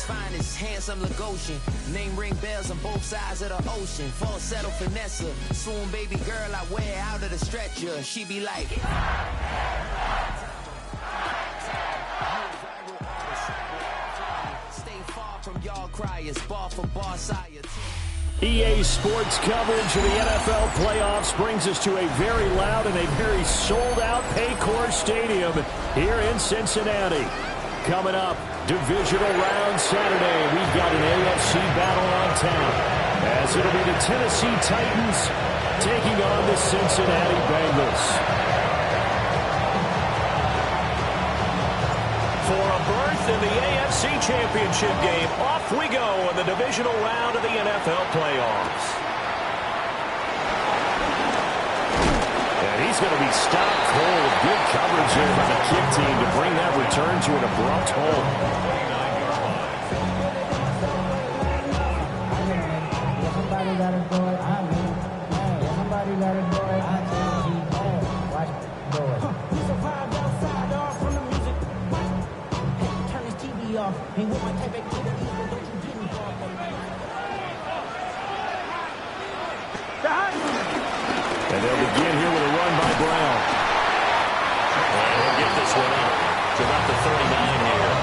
Atlantic's finest, handsome Lagosian. Name ring bells on both sides of the ocean. Falsetto finesse, swoon baby girl I wear out of the stretcher. She be like, stay far from y'all criers, bar for bar sire. EA Sports coverage of the NFL playoffs brings us to a very loud and a very sold-out Paycor Stadium here in Cincinnati. Coming up, divisional round Saturday, we've got an AFC battle on tap, as it'll be the Tennessee Titans taking on the Cincinnati Bengals. For a berth in the AFC Championship game, off we go in the divisional round of the NFL playoffs. And he's going to be stopped cold. Good coverage here by the kick team to bring that return to an abrupt halt. Somebody got to do it. I mean, somebody got to do it. I tell you, watch do it. We survived outside off from the music. Hey, turn this TV off. Ain't with my type activity, but don't you get me off. And they'll begin here with a run by Brown. And he'll get this one up to about the 39 here.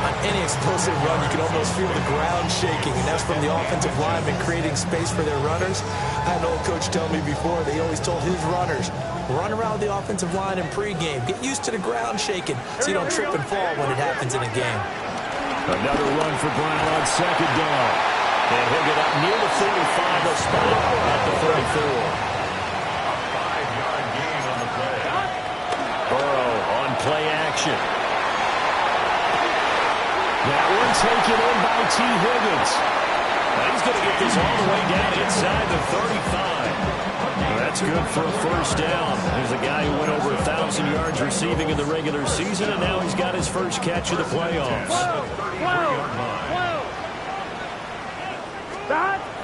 On any explosive run, you can almost feel the ground shaking, and that's from the offensive linemen creating space for their runners. I had an old coach tell me before, they always told his runners, run around the offensive line in pregame. Get used to the ground shaking so you don't trip and fall when it happens in a game. Another run for Brown on second down. And he'll get up near the 35, a spot at the 34. 5-yard gain on the play. Burrow on play action. That one taken in by T. Higgins. He's going to get this all the way down inside the 35. That's good for a first down. There's a guy who went over 1,000 yards receiving in the regular season, and now he's got his first catch of the playoffs.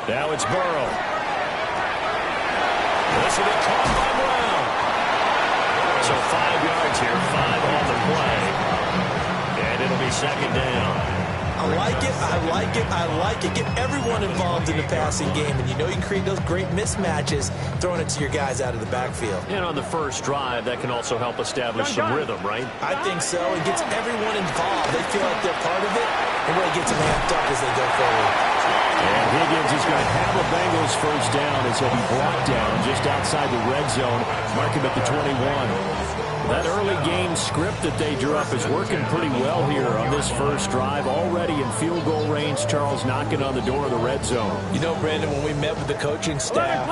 Now it's Burrow. This will be caught by Brown. So 5 yards here, 5 on the play. And it'll be second down. I like it, I like it, I like it. Get everyone involved in the passing game, and you know you create those great mismatches throwing it to your guys out of the backfield. And on the first drive, that can also help establish some rhythm, right? I think so. It gets everyone involved. They feel like they're part of it, and really gets them amped up as they go forward. And Higgins is going to have a Bengals first down as he'll be brought down just outside the red zone. Mark him at the 21. That early game script that they drew up is working pretty well here on this first drive. Already in field goal range, Charles knocking on the door of the red zone. You know, Brandon, when we met with the coaching staff,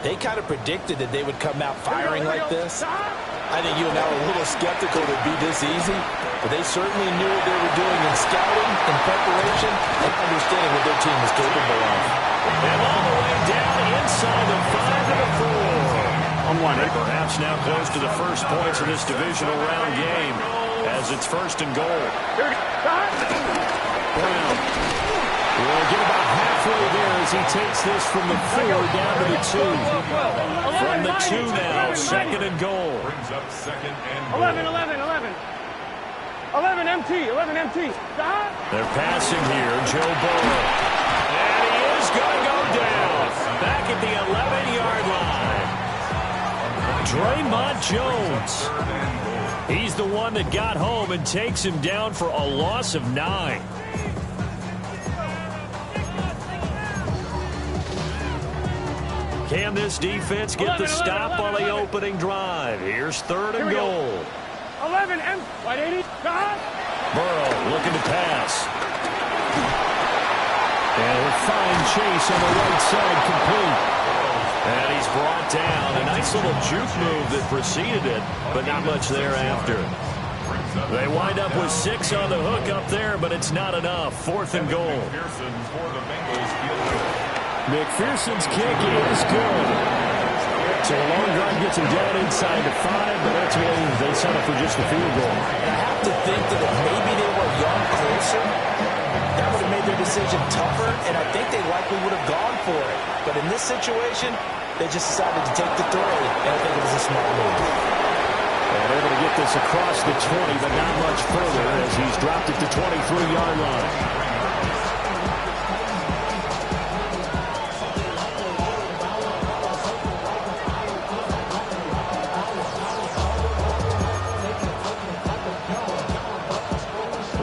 they kind of predicted that they would come out firing like this. I think you and I were a little skeptical it would be this easy, but they certainly knew what they were doing in scouting and preparation and understanding what their team was capable of. And all the way down inside the 5 to the 4. And perhaps now close to the first points of this divisional round game as it's first and goal. Brown will get about halfway there as he takes this from the 4 down to the 2. From the 2 now, second and goal. Brings up second and goal. 11 MT. They're passing here, Joe Burrow. And he is going to go down. Back at the 11-yard line. Draymond Jones. He's the one that got home and takes him down for a loss of 9. Can this defense get the stop on the opening drive? Here's third and goal. 11 M. 180. Burrow looking to pass. And a fine chase on the right side complete. And he's brought down. A nice little juke move that preceded it, but not much thereafter. They wind up with 6 on the hook up there, but it's not enough. Fourth and goal. McPherson's kick is good. So a long drive gets him down inside the 5, but ultimately they settle for just the field goal. And I have to think that if maybe they were young closer, that would have made their decision tougher, and I think they likely would have gone for it. But in this situation, they just decided to take the throw, and I think it was a smart move. And able to get this across the 20, but not much further as he's dropped it to 23-yard line.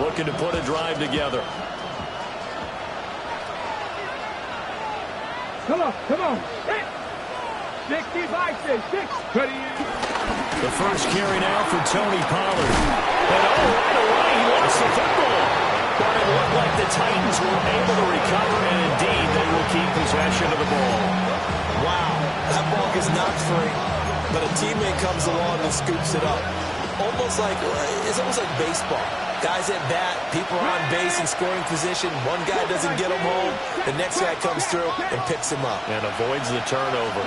Looking to put a drive together. Come on. 65, 6. The first carry now for Tony Pollard. And right away, he lost the football. But it looked like the Titans were able to recover, and indeed, they will keep possession of the ball. Wow, that ball gets knocked free, but a teammate comes along and scoops it up. It's almost like baseball. Guys at bat, people are on base in scoring position. One guy doesn't get him home. The next guy comes through and picks him up. And avoids the turnover.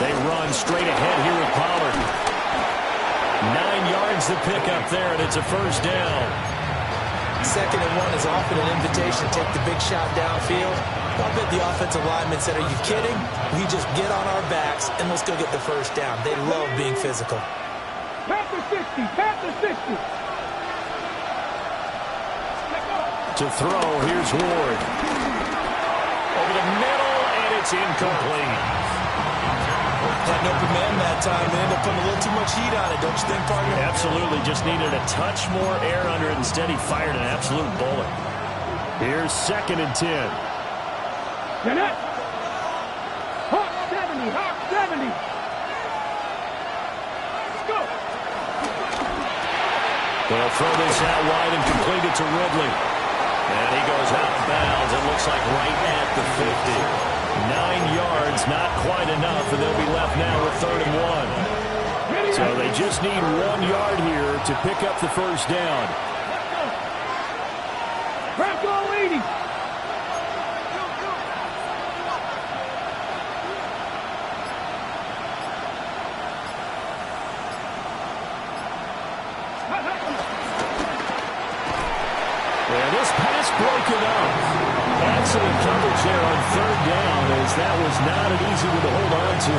They run straight ahead here with Pollard. 9 yards to pick up there, and it's a first down. 2nd and 1 is often an invitation to take the big shot downfield. I bet the offensive lineman said, are you kidding? We just get on our backs and let's go get the first down. They love being physical. Panther 60. To throw, here's Ward. Over the middle, and it's incomplete. Had an open man that time. They ended up putting a little too much heat on it, don't you think, partner? Absolutely. Just needed a touch more air under it. Instead, he fired an absolute bullet. Here's 2nd and 10. Jeanette. Hawk 70. Let's go. They'll throw this out wide and complete it to Ridley. And he goes out of bounds. It looks like right at the 50. 9 yards, not quite enough, and they'll be left now with 3rd and 1. So they just need 1 yard here to pick up the first down. Bronco 80. Yeah, this pass broken up. Excellent coverage there on 3rd down, as that was not an easy one to hold on to.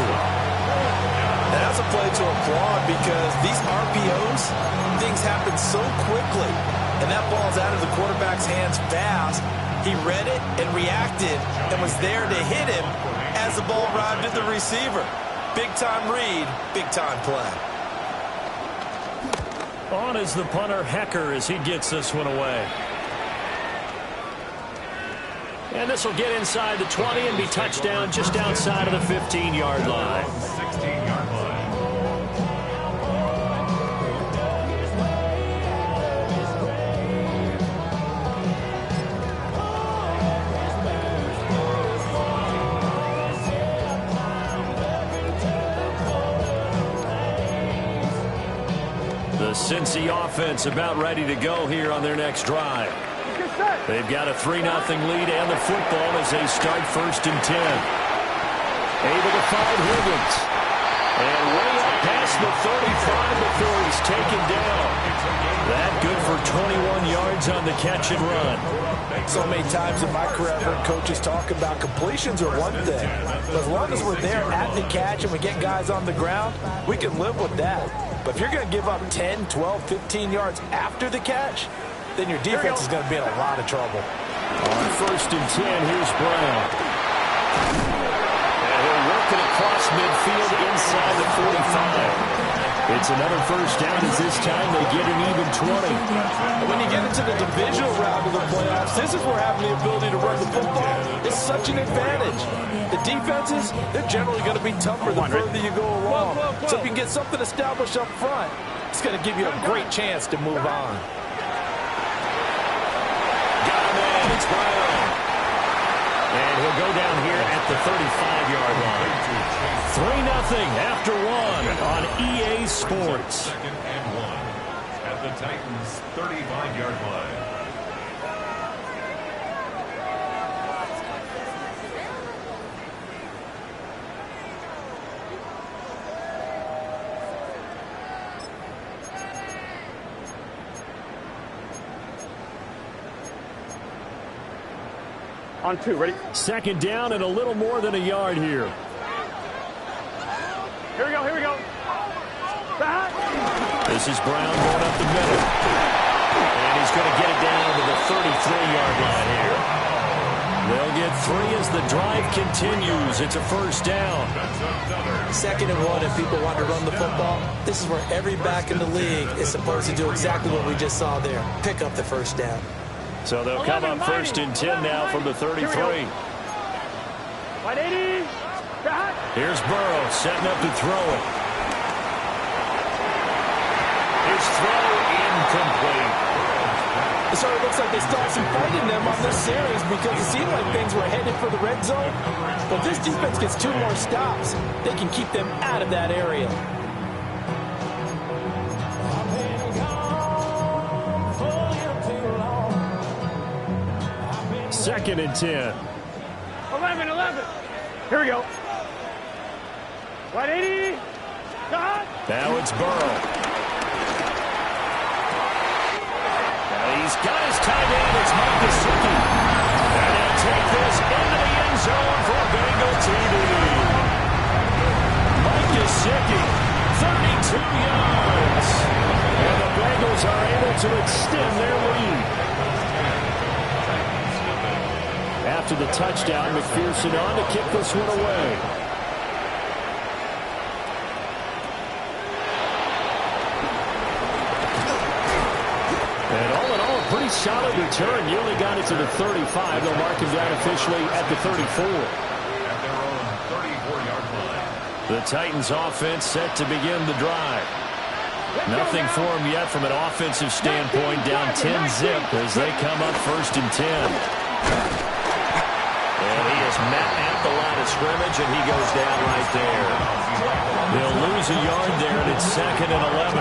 And that's a play to applaud because these RPOs, things happen so quickly. And that ball's out of the quarterback's hands fast. He read it and reacted and was there to hit him as the ball arrived at the receiver. Big-time read, big-time play. On is the punter, Hecker, as he gets this one away. And this will get inside the 20 and be touchdown just outside of the 15-yard line. 16-yard line. The Cincy offense about ready to go here on their next drive. They've got a 3-0 lead and the football as they start 1st and 10. Able to find Higgins. And way up past the 35 before he's taken down. That good for 21 yards on the catch and run. So many times in my career I've heard coaches talk about completions are one thing. But as long as we're there at the catch and we get guys on the ground, we can live with that. But if you're going to give up 10, 12, 15 yards after the catch, then your defense is going to be in a lot of trouble. On 1st and 10, here's Brown. And he'll work it across midfield inside the 45. It's another first down as this time they get an even 20. When you get into the divisional round of the playoffs, this is where having the ability to run the football is such an advantage. The defenses, they're generally going to be tougher the further you go along. So if you can get something established up front, it's going to give you a great chance to move on. It's Brown. And he'll go down here at the 35-yard line. 3-0 after 1 on EA Sports. 2nd and 1 at the Titans' 35-yard line. On 2, ready? 2nd down and a little more than a yard here. Here we go. Back. This is Brown going up the middle. And he's going to get it down to the 33-yard line here. They'll get 3 as the drive continues. It's a first down. 2nd and 1, and people want to run the football. This is where every back in the league is supposed to do exactly what we just saw there. Pick up the first down. So they'll come up 1st and 10 now from the 33. Here's Burrow setting up to throw it. His throw incomplete. It sort of looks like they stopped some fight in them on this series because it seemed like things were headed for the red zone. But if this defense gets 2 more stops, they can keep them out of that area. Second and 10. 11. Here we go. 180. Now it's Burrow. He's got his tight end. It's Mike Gesicki. And he'll take this into the end zone for a Bengal TD. Mike Gesicki, 32 yards. And the Bengals are able to extend their lead. After the touchdown, McPherson on to kick this one away. And all in all, a pretty solid return. You only got it to the 35. They'll mark him down officially at the 34. At their own 34-yard line. The Titans offense set to begin the drive. Nothing for them yet from an offensive standpoint. Down 10-zip as they come up 1st and 10. And he is met at the line of scrimmage, and he goes down right there. They'll lose a yard there, and it's 2nd and 11.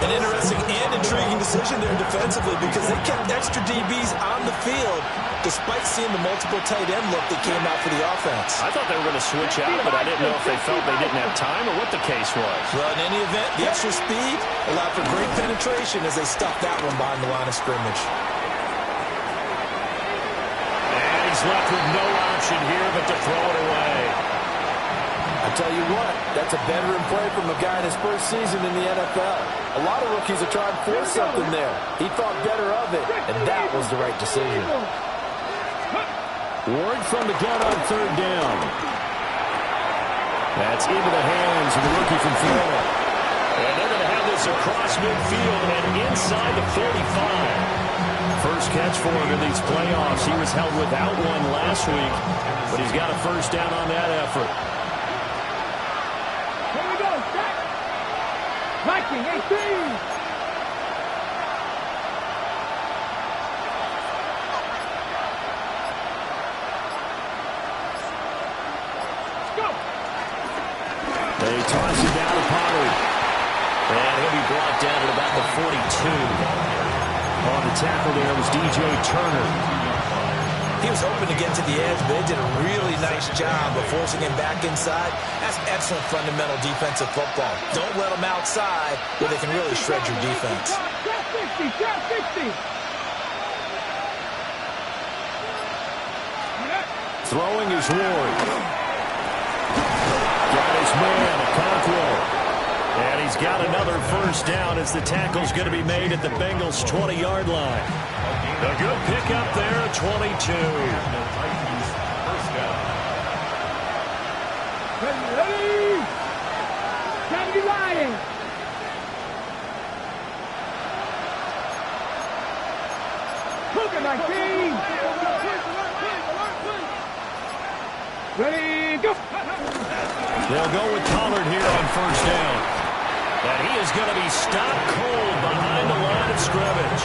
An interesting and intriguing decision there defensively because they kept extra DBs on the field despite seeing the multiple tight end look that came out for the offense. I thought they were going to switch out, but I didn't know if they felt they didn't have time or what the case was. Well, in any event, the extra speed allowed for great penetration as they stuffed that one behind the line of scrimmage. And he's left with no option here but to throw it away. I tell you what, that's a veteran play from a guy in his first season in the NFL. A lot of rookies are trying to force something there. He thought better of it, and that was the right decision. Ward from the gun on 3rd down. That's into the hands of the rookie from Florida. And they're going to have this across midfield and inside the 45. First catch for him in these playoffs. He was held without one last week, but he's got a first down on that effort. Here we go. Viking 18. They toss it down to Pollard. And he'll be brought down at about the 42. On the tackle there was DJ Turner. He was open to get to the edge, but they did a really nice job of forcing him back inside. That's excellent fundamental defensive football. Don't let them outside where they can really shred your defense. Drop 60. Throwing is Ward. Got his man, Conquo. And he's got another first down as the tackle's going to be made at the Bengals' 20-yard line. A good pickup there at 22. Ready? Kennedy Ryan. Cougar 19. Ready, go. They'll go with Pollard here on first down. And he is going to be stopped cold behind the line of scrimmage.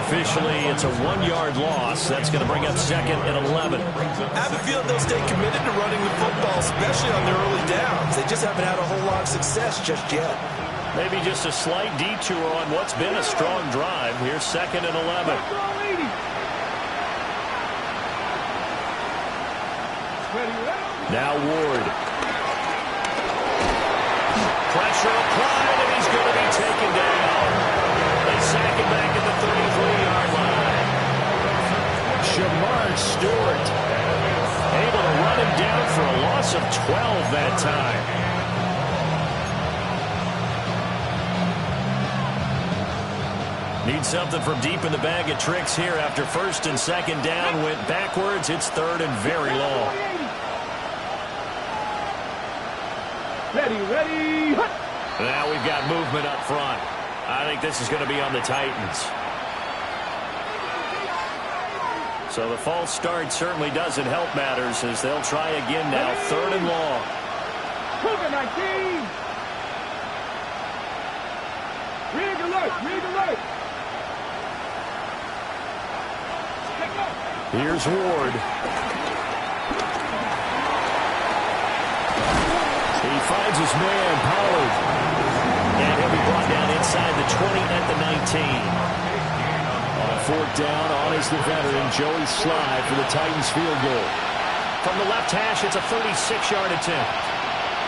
Officially, it's a 1-yard loss. That's going to bring up 2nd and 11. I have a feeling they'll stay committed to running the football, especially on their early downs. They just haven't had a whole lot of success just yet. Maybe just a slight detour on what's been a strong drive. Here's 2nd and 11. Now Ward. Pressure applied, and he's going to be taken down. They sack him back at the 33-yard line. Shamar Stewart able to run him down for a loss of 12 that time. Need something from deep in the bag of tricks here after first and second down went backwards. It's third and very long. Ready. Now we've got movement up front. I think this is going to be on the Titans. So the false start certainly doesn't help matters as they'll try again now. Third and long. Cougar 19. Rig alert. Here's Ward. He finds his man, Pollard. And he'll be brought down inside the 20 at the 19. On fourth down, on is the veteran, Joey Slye for the Titans field goal. From the left hash, it's a 36-yard attempt.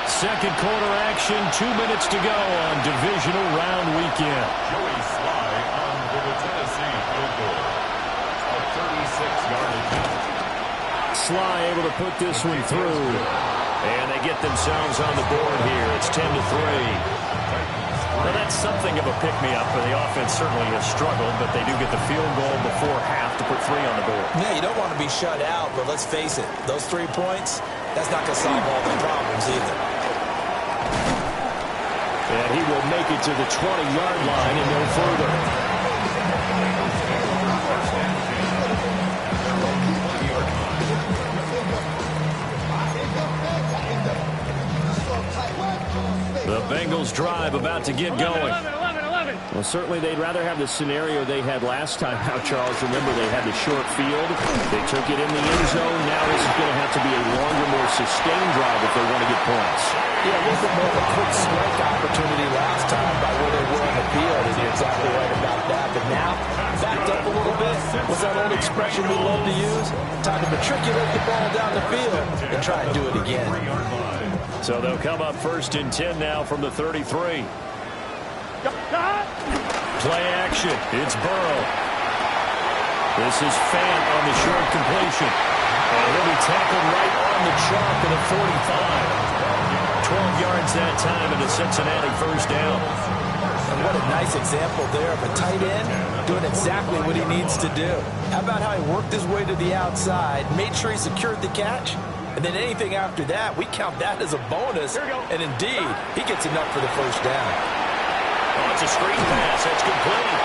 Second quarter action, 2 minutes to go on divisional round weekend. Joey Slye on for the Tennessee field goal. A 36-yard attempt. Slye able to put this one through. And they get themselves on the board here. It's 10-3. Well, that's something of a pick-me-up, and the offense certainly has struggled, but they do get the field goal before half to put 3 on the board. Yeah, you don't want to be shut out, but let's face it, those 3 points, that's not going to solve all the problems either. And he will make it to the 20-yard line and no further. The Bengals drive about to get going. 11. Well, certainly they'd rather have the scenario they had last time out, Charles. Remember, they had the short field. They took it in the end zone. Now this is going to have to be a longer, more sustained drive if they want to get points. Yeah, a little bit more of a quick strike opportunity last time by where they were on the field, and you're exactly right about that. But now, backed up a little bit, what's that old expression we love to use? Time to matriculate the ball down the field and try and do it again. So they'll come up first and 10 now from the 33. Play action. It's Burrow. This is Fant on the short completion. And he'll be tackled right on the chalk at the 45. 12 yards that time and a Cincinnati first down. And what a nice example there of a tight end doing exactly what he needs to do. How about how he worked his way to the outside, made sure he secured the catch, and then anything after that, we count that as a bonus. And indeed, he gets enough for the first down. Oh, it's a screen pass. That's complete.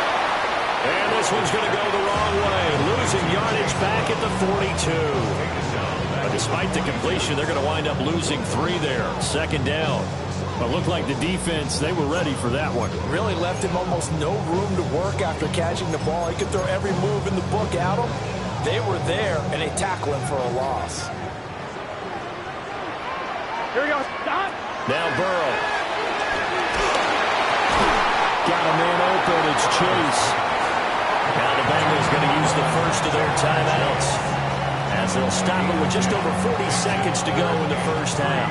And this one's going to go the wrong way. Losing yardage back at the 42. But despite the completion, they're going to wind up losing 3 there. Second down. But looked like the defense, they were ready for that one. Really left him almost no room to work after catching the ball. He could throw every move in the book at him. They were there, and they tackle him for a loss. Here we go. Stop. Now Burrow. Got a man open. It's Chase. Now the Bengals going to use the first of their timeouts as they'll stop it with just over 40 seconds to go in the first half.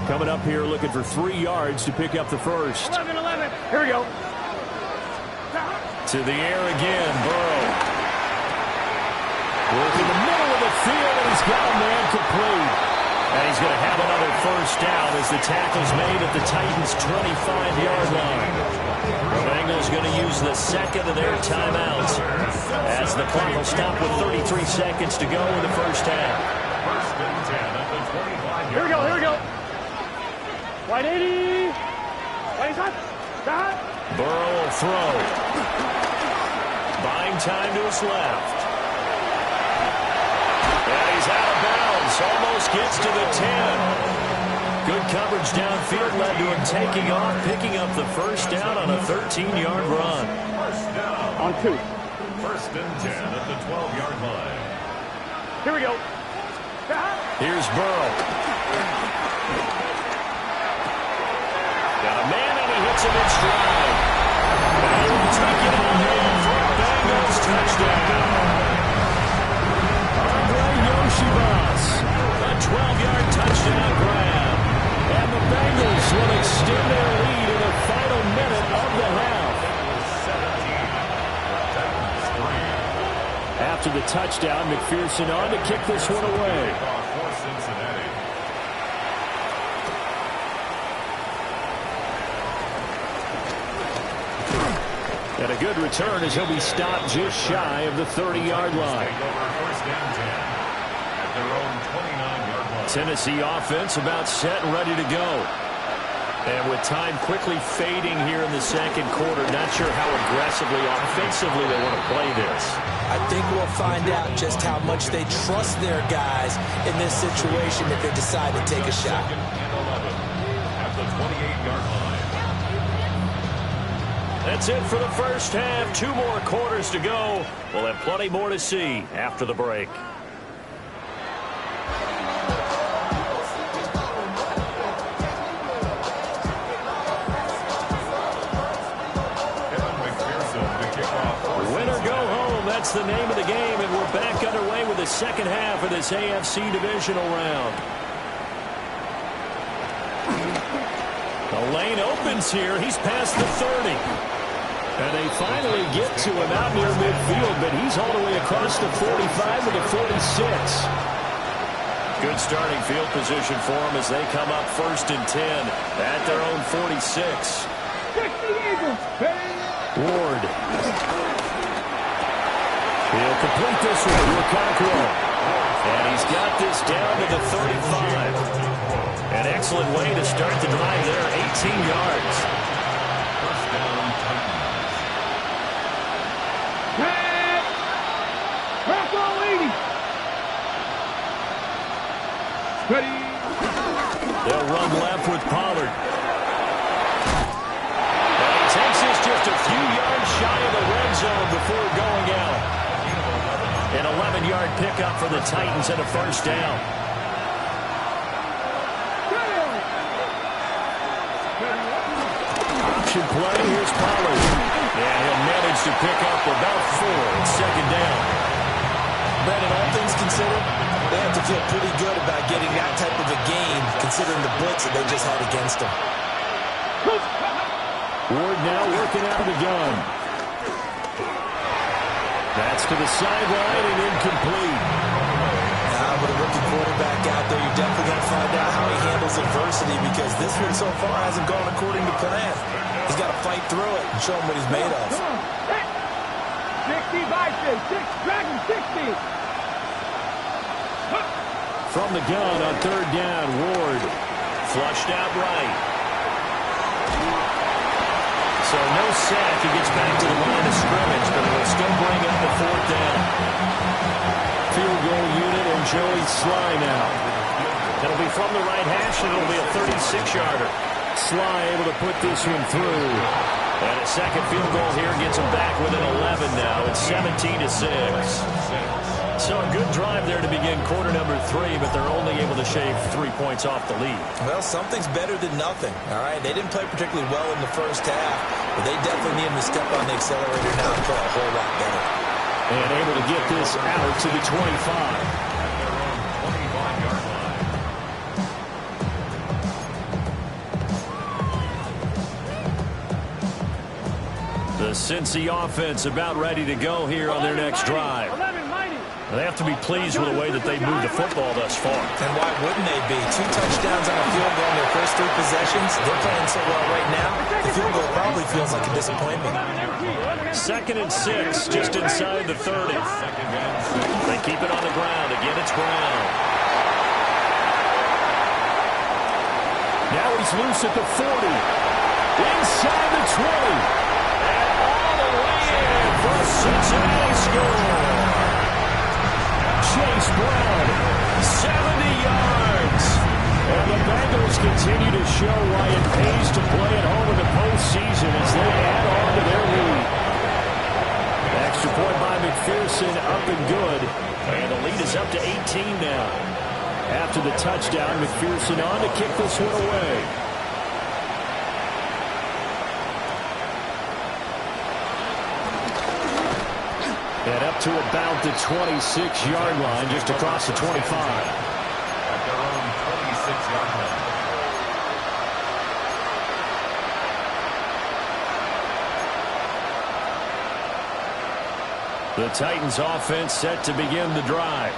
Coming up here looking for 3 yards to pick up the first. 11. Here we go. To the air again, Burrow. Working the middle of the field, and he's got a man complete. And he's going to have another first down as the tackle's made at the Titans' 25-yard line. The Bengals going to use the second of their timeouts as the clock will stop with 33 seconds to go in the first half. First and 10 at the 25-yard line. Here we go. White 80. White hot. Stop. Burrow will throw. Buying time to his left. And he's out of bounds. Almost gets to the 10. Good coverage downfield led to him taking off, picking up the first down on a 13-yard run. First down. On 2. First and 10 at the 12-yard line. Here we go. Stop. Here's Burrow. Got a man and he hits him in stride. And he'll take it in hand for a Bengals touchdown. Andre Yoshibas, a 12-yard touchdown grab. And the Bengals will extend their lead in the final minute of the half. 17. After the touchdown, McPherson on to kick this one away. Cincinnati. And a good return as he'll be stopped just shy of the 30-yard line. First down 10 at their own 29-yard line. Tennessee offense about set and ready to go. And with time quickly fading here in the second quarter, not sure how aggressively, offensively they want to play this. I think we'll find out just how much they trust their guys in this situation if they decide to take a shot. Second and 11 at the 28-yard line. That's it for the first half. 2 more quarters to go. We'll have plenty more to see after the break. Win or go home, that's the name of the game, and we're back underway with the second half of this AFC divisional round. The lane opens here. He's past the 30. And they finally get to him out near midfield, but he's all the way across the 45 to the 46. Good starting field position for him as they come up 1st and 10 at their own 46. Ward. He'll complete this one with Conqueror. And he's got this down to the 35. An excellent way to start the drive there, 18 yards. First down, Titans. They'll run left with Pollard. And he takes this just a few yards shy of the red zone before going out. An 11-yard pickup for the Titans and a first down. Option play, here's Pollard. Yeah, he'll manage to pick up about 4 on second down. Brandon, all things considered, they have to feel pretty good about getting that type of a gain, considering the blitz that they just had against them. Ward now working out of the gun. That's to the sideline and incomplete. Now, with a rookie quarterback out there, you're definitely going to find out how he handles adversity, because this one so far hasn't gone according to plan. He's got to fight through it and show him what he's made of. 60 Vikings, 6 Dragon 60. From the gun on 3rd down, Ward flushed out right. So no sack. He gets back to the line of scrimmage, but it will still bring up the 4th down. Field goal unit and Joey Sly now. It'll be from the right hash, and it'll be a 36-yarder. Sly able to put this one through. And a second field goal here gets him back within 11 now. It's 17-6. So a good drive there to begin quarter number 3, but they're only able to shave 3 points off the lead. Well, something's better than nothing, all right? They didn't play particularly well in the first half, but they definitely need him to step on the accelerator now and play a whole lot better. And able to get this out to the 25. The Cincy offense about ready to go here on their next drive. They have to be pleased with the way that they moved the football thus far. And why wouldn't they be? 2 touchdowns on a field goal in their first 3 possessions. They're playing so well right now, the field goal probably feels like a disappointment. 2nd and 6, just inside the 30. They keep it on the ground. Again, it's Brown. Now he's loose at the 40. Inside the 20. And all the way in for a Cincinnati score. Chase Brown, 70 yards. And the Bengals continue to show why it pays to play at home in the postseason as they add on to their lead. Extra point by McPherson, up and good. And the lead is up to 18 now. After the touchdown, McPherson on to kick this one away. And up to about the 26-yard line, just across the 25. At their own 26-yard line. The Titans offense set to begin the drive.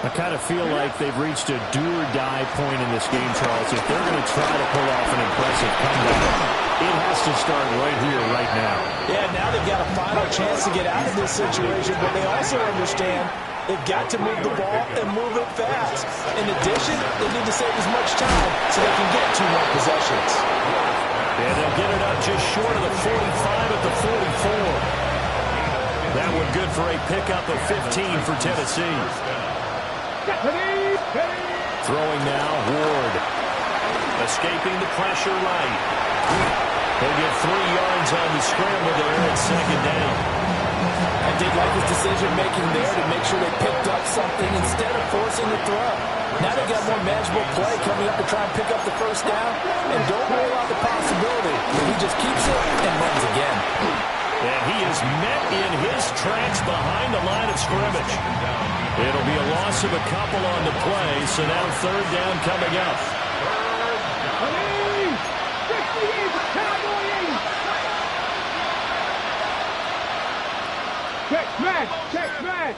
I kind of feel like they've reached a do-or-die point in this game, Charles. If they're going to try to pull off an impressive comeback, it has to start right here, right now. Yeah, now they've got a final chance to get out of this situation, but they also understand they've got to move the ball and move it fast. In addition, they need to save as much time so they can get 2 more possessions. And they'll get it up just short of the 45 at the 44. That one good for a pickup of 15 for Tennessee. Throwing now, Ward. Escaping the pressure right. He'll get 3 yards on the scramble there at 2nd down. I did like his decision-making there to make sure they picked up something instead of forcing the throw. Now they've got more manageable play coming up to try and pick up the 1st down. And don't rule out the possibility that he just keeps it and runs again. And he is met in his tracks behind the line of scrimmage. It'll be a loss of a couple on the play, so now 3rd down coming up. Check man.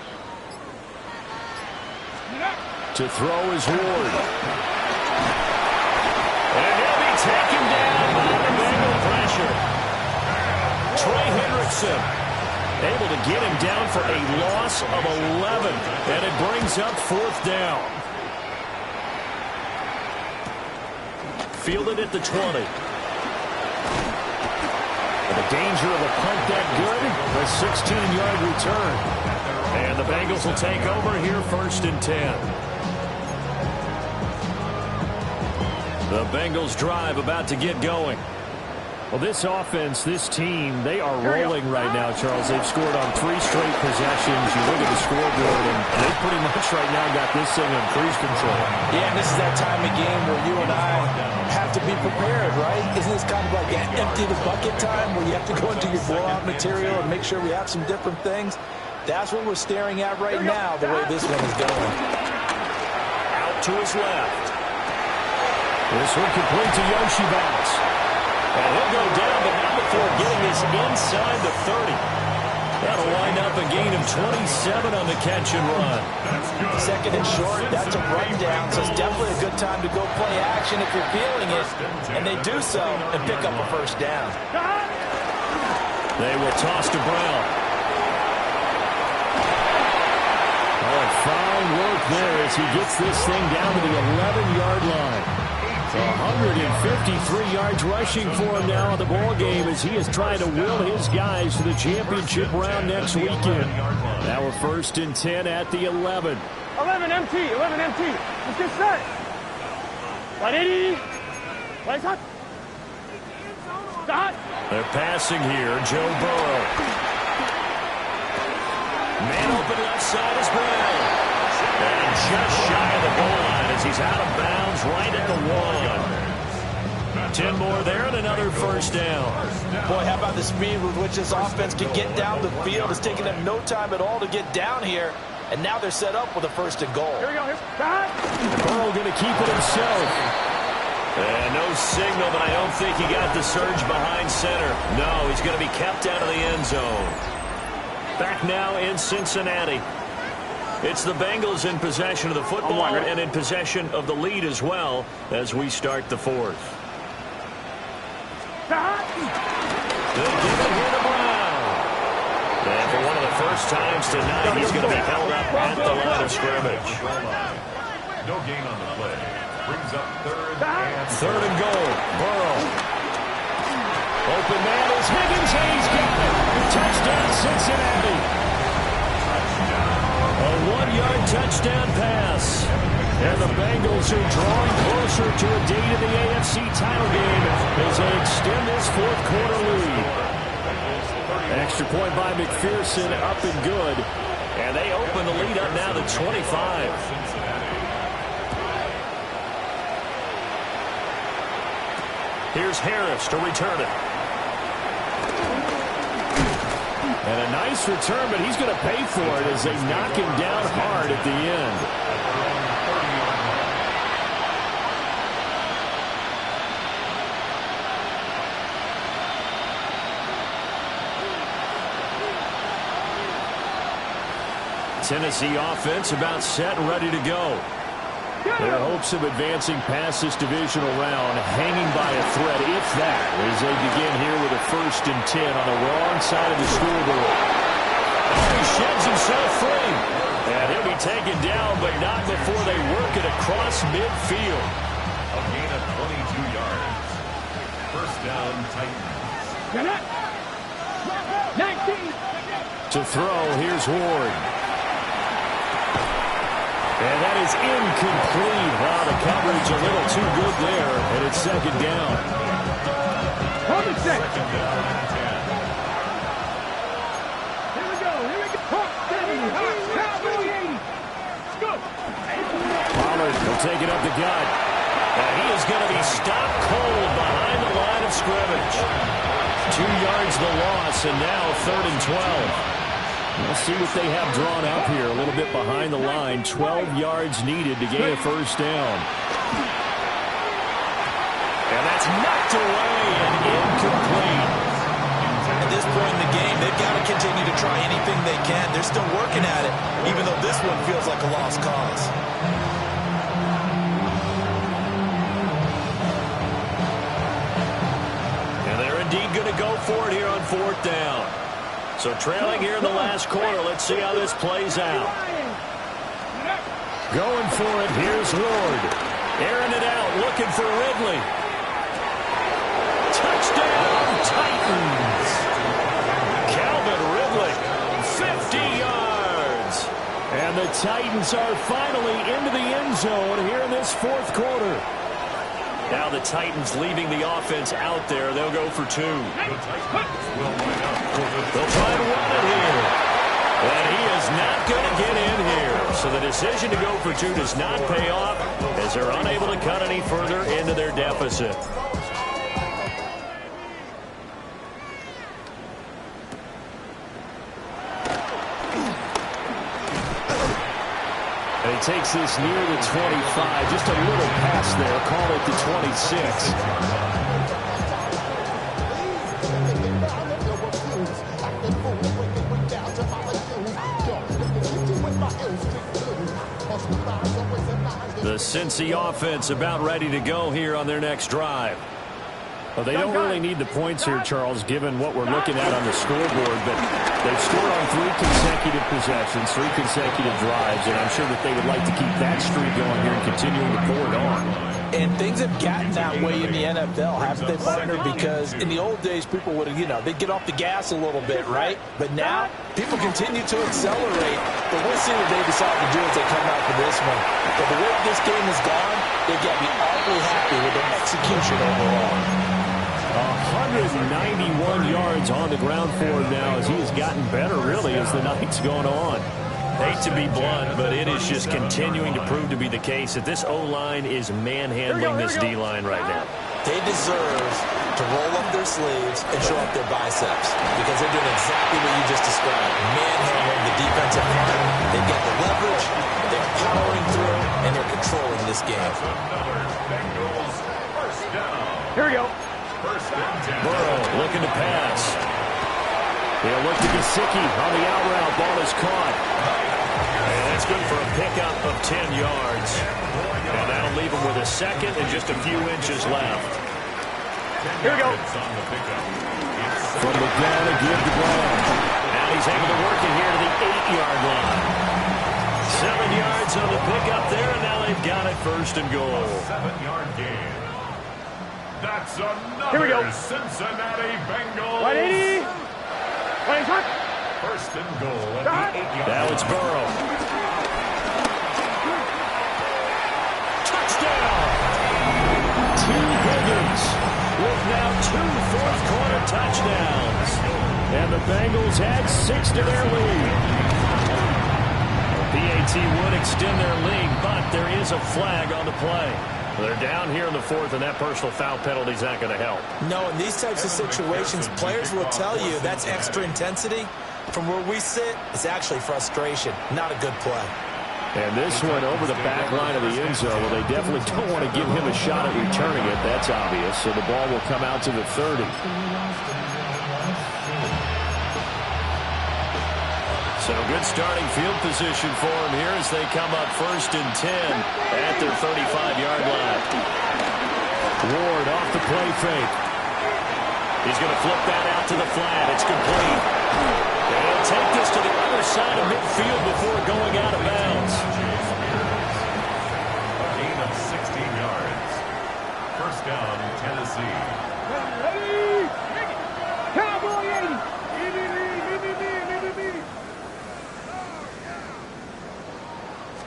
To throw is Ward. And he'll be taken down by the Bengal pressure. Trey Hendrickson able to get him down for a loss of 11. And it brings up 4th down. Fielded at the 20. The danger of a punt that good, a 16-yard return. And the Bengals will take over here 1st and 10. The Bengals drive about to get going. Well, this offense, this team, they are rolling right now, Charles. They've scored on 3 straight possessions. You look at the scoreboard, and they pretty much right now got this thing on cruise control. Yeah, and this is that time of game where you and I have to be prepared, right? Isn't this kind of like that empty the bucket time where you have to go into your blowout material and make sure we have some different things? That's what we're staring at right now, the way this one is going. Out to his left. This one complete to Yoshi. And he'll go down, but not before getting this inside the 30. That'll wind up a gain of 27 on the catch and run. 2nd and short, that's a rundown, so it's definitely a good time to go play action if you're feeling it. And they do so and pick up a 1st down. They will toss to Brown. Oh, fine work there as he gets this thing down to the 11-yard line. 153 yards rushing for him now in the ball game as he is trying to will his guys to the championship round next weekend. Now we're 1st and 10 at the 11. 11 MT. Let's get set. 180. Right shot. Stop. They're passing here. Joe Burrow. Man open left side is Brown. And just shy of the goal line as he's out of bounds right at the 1. 10 more there and another 1st down. Boy, how about the speed with which this offense can get down the field? It's taking them no time at all to get down here. And now they're set up with a 1st and goal. Here we go. Burrow going to keep it himself. And no signal, but I don't think he got the surge behind center. No, he's going to be kept out of the end zone. Back now in Cincinnati. It's the Bengals in possession of the football and in possession of the lead as well as we start the 4th. They give it here to Brown. And for one of the first times tonight, he's going to be held up at the line of scrimmage. No gain on the play. Brings up 3rd and goal. Burrow. Open man is Higgins, and he's got it. Touchdown, Cincinnati. A 1-yard touchdown pass. And the Bengals are drawing closer to a date in the AFC title game as they extend this 4th quarter lead. Extra point by McPherson, up and good. And they open the lead up now to 25. Here's Harris to return it. And a nice return, but he's going to pay for it as they knock him down hard at the end. Tennessee offense about set and ready to go. Their hopes of advancing past this divisional round hanging by a thread, if that, as they begin here with a 1st and 10 on the wrong side of the scoreboard. Oh, he sheds himself free. And he'll be taken down, but not before they work it across midfield. A gain of 22 yards. First down, Titans. 19. To throw, here's Ward. And that is incomplete. Wow, the coverage a little too good there, and it's 2nd down. Second down and 10. Here we go. Talk steady. Cowboy 80. Let's go. Pollard will take it up the gut. And he is going to be stopped cold behind the line of scrimmage. 2 yards the loss, and now 3rd and 12. Let's see what they have drawn up here. A little bit behind the line. 12 yards needed to gain a 1st down. And that's knocked away and incomplete. At this point in the game, they've got to continue to try anything they can. They're still working at it, even though this one feels like a lost cause. And they're indeed going to go for it here on 4th down. So trailing here in the last quarter. Let's see how this plays out. Going for it. Here's Ward. Airing it out. Looking for Ridley. Touchdown, Titans. Calvin Ridley. 50 yards. And the Titans are finally into the end zone here in this 4th quarter. Now the Titans leaving the offense out there. They'll go for 2. They'll try to run it here. And he is not going to get in here. So the decision to go for 2 does not pay off as they're unable to cut any further into their deficit. And he takes this near the 25. Just a little pass there. Call it the 26. The Cincy offense about ready to go here on their next drive. Well, they don't really need the points here, Charles, given what we're looking at on the scoreboard, but they've scored on 3 consecutive possessions, 3 consecutive drives, and I'm sure that they would like to keep that streak going here and continuing to pour it on. And things have gotten that way in the NFL, haven't they, partner? Because in the old days, people would, they'd get off the gas a little bit, right? But now, people continue to accelerate. But we'll see what they decide to do as they come out for this one. But the way this game has gone, they've got to be awfully happy with their execution overall. 191 yards on the ground for him now as he has gotten better, really, as the night's gone on. Hate to be blunt, but it is just continuing to prove to be the case that this O-line is manhandling this D-line right now. They deserve to roll up their sleeves and show up their biceps because they're doing exactly what you just described, manhandling the defensive front. They've got the leverage, they're powering through, and they're controlling this game. Here we go. Burrow looking to pass. He'll look to Gesicki on the out route. Ball is caught. And that's good for a pickup of 10 yards. And that'll leave him with a 2nd and just a few inches left. Here we go. From the gun to give to Brown. Now he's able to work it here to the 8-yard line. 7 yards on the pickup there, and now they've got it 1st and goal. 7-yard gain. That's another Here we go. Cincinnati Bengals. 180. 180. 1st and goal at the 8-yard line. Now it's Burrow. Touchdown! T. Higgins with now 2 fourth-quarter touchdowns. And the Bengals add 6 to their lead. PAT would extend their lead, but there is a flag on the play. They're down here in the 4th, and that personal foul penalty is not going to help. No, in these types of situations, players will tell you that's extra intensity. From where we sit, it's actually frustration, not a good play. And this one over the back line of the end zone. Well, they definitely don't want to give him a shot at returning it. That's obvious. So the ball will come out to the 30. So good starting field position for him here as they come up 1st and 10 at their 35-yard line. Ward off the play fake. He's going to flip that out to the flat. It's complete. And he'll take this to the other side of midfield before going out of bounds. A gain of 16 yards. First down, Tennessee. Ready? Cowboy 80.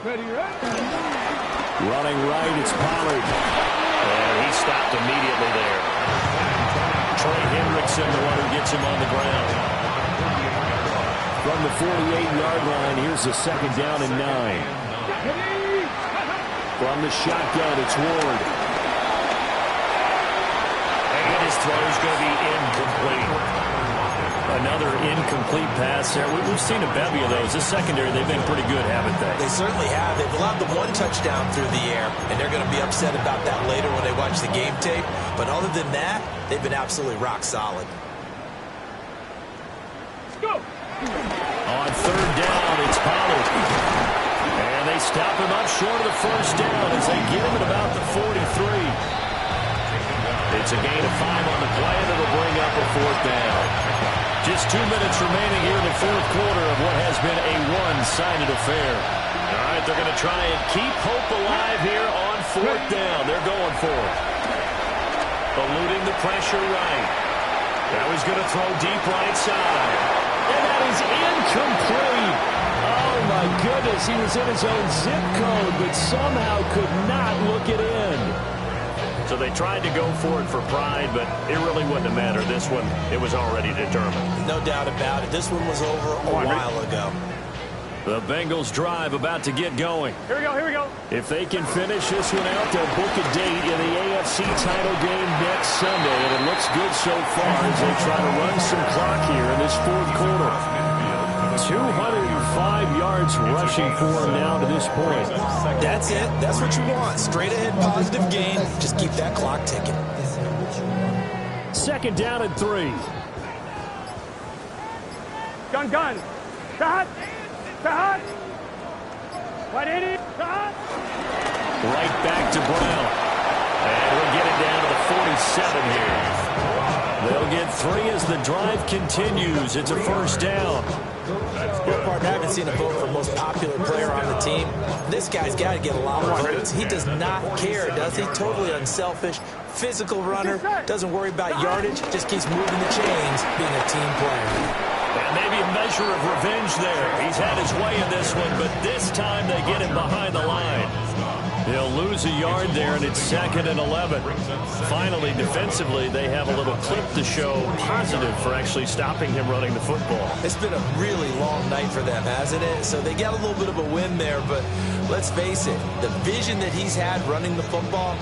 Ready, right? Running right, it's Pollard. And he stopped immediately there. Trey Hendrickson, the one who gets him on the ground. From the 48-yard line, here's the 2nd down and 9. From the shotgun, it's Ward. And his throw is going to be incomplete. Another incomplete pass there. We've seen a bevy of those. This secondary, they've been pretty good, haven't they? They certainly have. They've allowed the 1 touchdown through the air, and they're going to be upset about that later when they watch the game tape. But other than that, they've been absolutely rock solid. Let's go. On 3rd down, it's Pollard. And they stop him up short of the 1st down as they get him at about the 43. It's a gain of 5 on the play, and it'll bring up a 4th down. Just 2 minutes remaining here in the 4th quarter of what has been a one-sided affair. All right, they're going to try and keep hope alive here on 4th down. They're going for it. Eluding the pressure right. Now he's going to throw deep right side. And that is incomplete. Oh, my goodness. He was in his own zip code, but somehow could not look it in. So they tried to go for it for pride, but it really wouldn't have mattered. This one, it was already determined. No doubt about it. This one was over a while ago. The Bengals drive about to get going. Here we go, here we go. If they can finish this one out, they'll book a date in the AFC title game next Sunday, and it looks good so far as they try to run some clock here in this 4th quarter. 205 yards rushing for him now to this point. That's it. That's what you want. Straight ahead, positive gain. Just keep that clock ticking. 2nd down and 3. Gun. Shot. Shot. 180. Shot. Right back to Brown. And we'll get it down to the 47 here. They'll get 3 as the drive continues. It's a 1st down. Well, partner, I haven't seen a vote for most popular player on the team. This guy's got to get a lot of votes. He does not care, does he? Totally unselfish, physical runner, doesn't worry about yardage, just keeps moving the chains, being a team player. And maybe a measure of revenge there. He's had his way in this one, but this time they get him behind the line. He'll lose a yard there, and it's 2nd and 11. Finally, defensively, they have a little clip to show positive for actually stopping him running the football. It's been a really long night for them, hasn't it? So they got a little bit of a win there, but let's face it, the vision that he's had running the football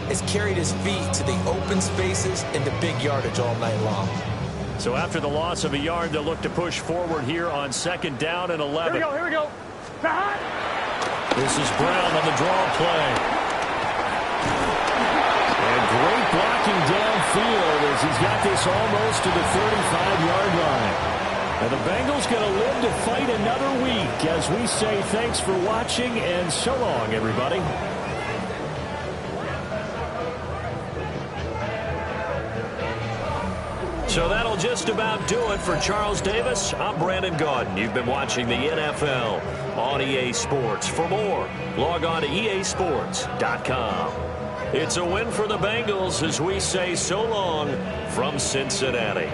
has carried his feet to the open spaces and the big yardage all night long. So after the loss of a yard, they'll look to push forward here on 2nd down and 11. Here we go. Shot. This is Brown on the draw play. And great blocking downfield as he's got this almost to the 35-yard line. And the Bengals going to live to fight another week as we say thanks for watching and so long, everybody. So that'll just about do it for Charles Davis. I'm Brandon Gaudin. You've been watching the NFL on EA Sports. For more, log on to easports.com. It's a win for the Bengals as we say so long from Cincinnati.